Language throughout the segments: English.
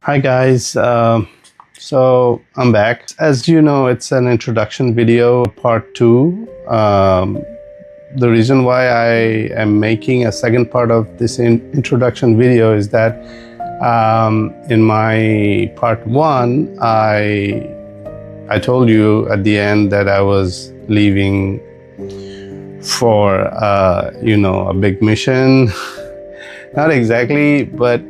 Hi guys, so I'm back. As you know, it's an introduction video, part 2. The reason why I am making a second part of this introduction video is that in my part 1, I told you at the end that I was leaving for a big mission. Not exactly, but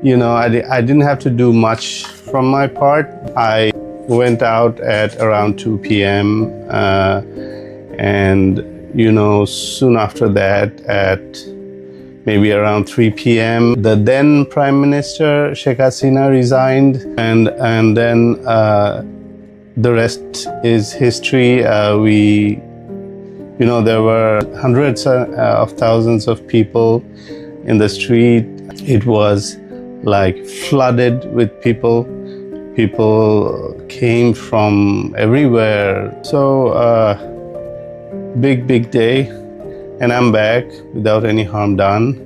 I didn't have to do much from my part. I went out at around 2 p.m. And soon after that, at maybe around 3 p.m., the then Prime Minister Sheikh Hasina resigned, and then the rest is history. There were hundreds of thousands of people in the street. It was like flooded with people. People came from everywhere. So big day, and I'm back without any harm done.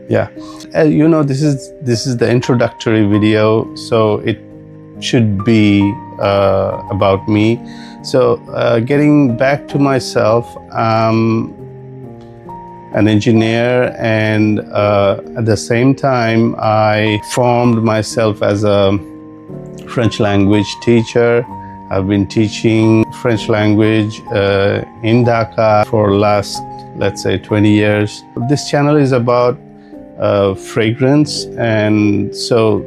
This is the introductory video, so it should be about me. So getting back to myself, an engineer, and at the same time I formed myself as a French language teacher. I've been teaching French language in Dhaka for last, let's say, 20 years. This channel is about fragrance, and so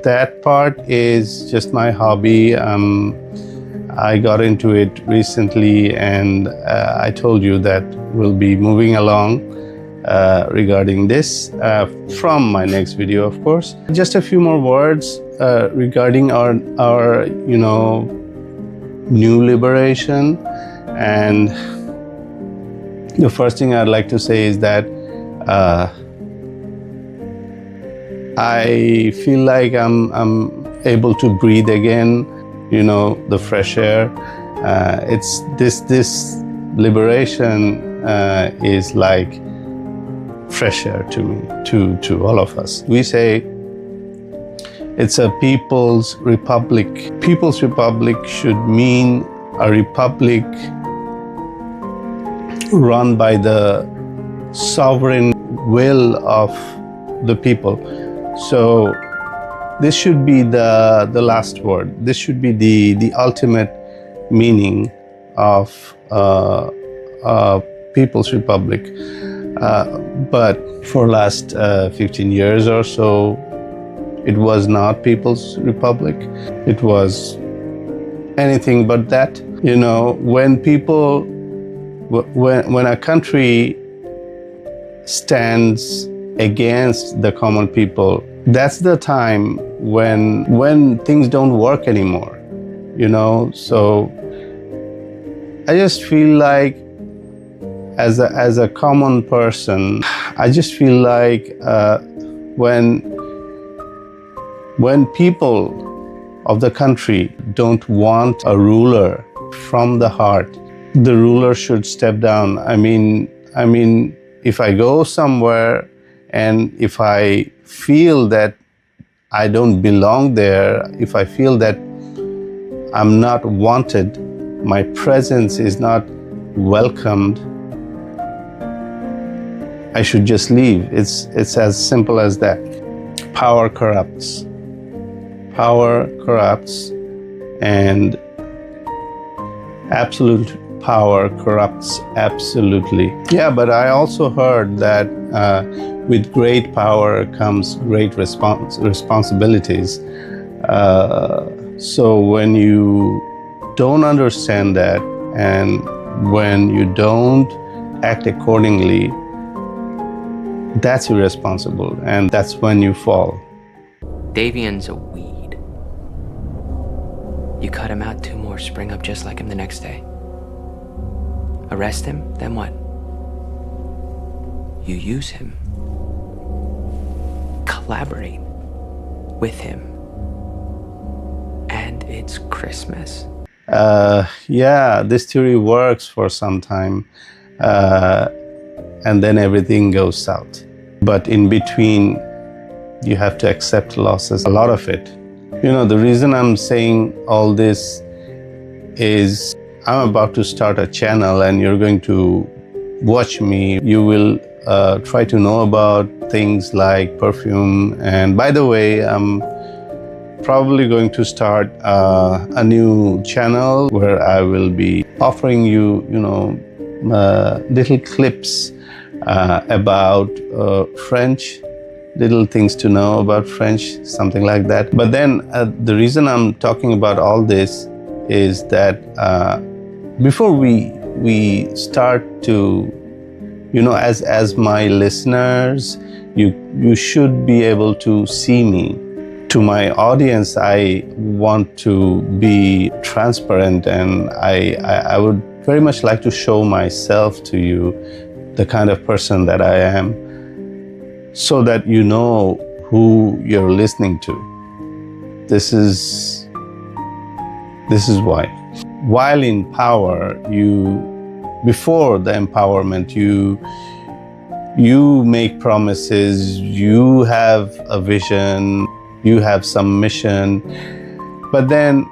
that part is just my hobby. I got into it recently, and I told you that we'll be moving along regarding this from my next video, of course. Just a few more words regarding our new liberation. And the first thing I'd like to say is that I feel like I'm able to breathe again. The fresh air. It's this liberation is like fresh air to me, to all of us. We say it's a people's republic. People's republic should mean a republic run by the sovereign will of the people. So this should be the last word. This should be the ultimate meaning of People's Republic. But for last 15 years or so, it was not People's Republic. It was anything but that. When a country stands against the common people, that's the time when things don't work anymore, So I just feel like, as a common person, I just feel like when people of the country don't want a ruler from the heart, the ruler should step down. I mean, if I go somewhere and if I feel that I don't belong there, if I feel that I'm not wanted, my presence is not welcomed, I should just leave. It's as simple as that. Power corrupts. Power corrupts, and absolute power corrupts absolutely. Yeah, but I also heard that with great power comes great responsibilities. So when you don't understand that, and when you don't act accordingly, that's irresponsible, and that's when you fall. Davian's a weed. You cut him out, 2 more spring up just like him the next day. Arrest him, then what? You use him. Collaborate with him. And it's Christmas. Yeah, this theory works for some time, and then everything goes south. But in between, You have to accept losses, a lot of it. You know, the reason I'm saying all this is I'm about to start a channel and you're going to watch me. You will try to know about things like perfume. And by the way, I'm probably going to start a new channel where I will be offering you, little clips about French, little things to know about French, something like that. But then the reason I'm talking about all this is that before we start to, as my listeners, you should be able to see me. To my audience, I want to be transparent, and I would very much like to show myself to you, the kind of person that I am, so that you know who you're listening to. This is why. While in power, before the empowerment, you make promises, you have a vision, you have some mission, but then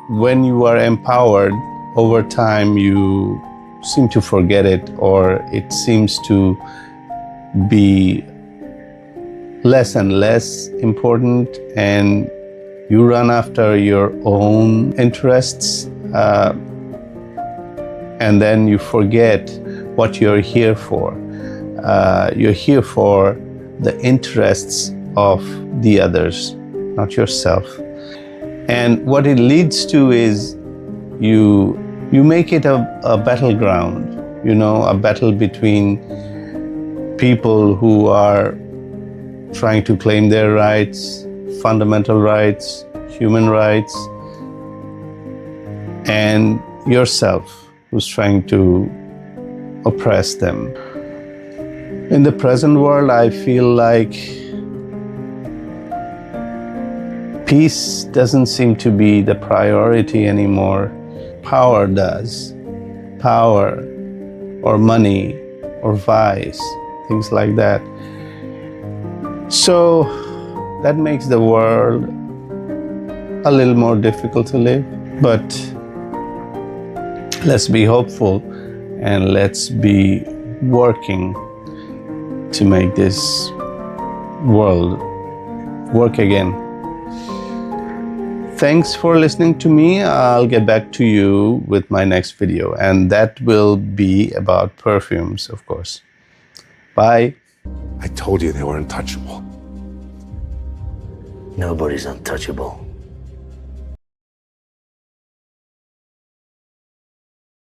when you are empowered, over time you seem to forget it, or it seems to be less and less important, and you run after your own interests, and then you forget what you're here for. You're here for the interests of the others, not yourself. And what it leads to is you make it a battleground, a battle between people who are trying to claim their rights, fundamental rights, human rights, and yourself, who's trying to oppress them. In the present world, I feel like peace doesn't seem to be the priority anymore. Power does. Power, or money, or vice, things like that. So that makes the world a little more difficult to live. But let's be hopeful, and let's be working to make this world work again. Thanks for listening to me. I'll get back to you with my next video, and that will be about perfumes, of course. Bye. I told you they were untouchable. Nobody's untouchable.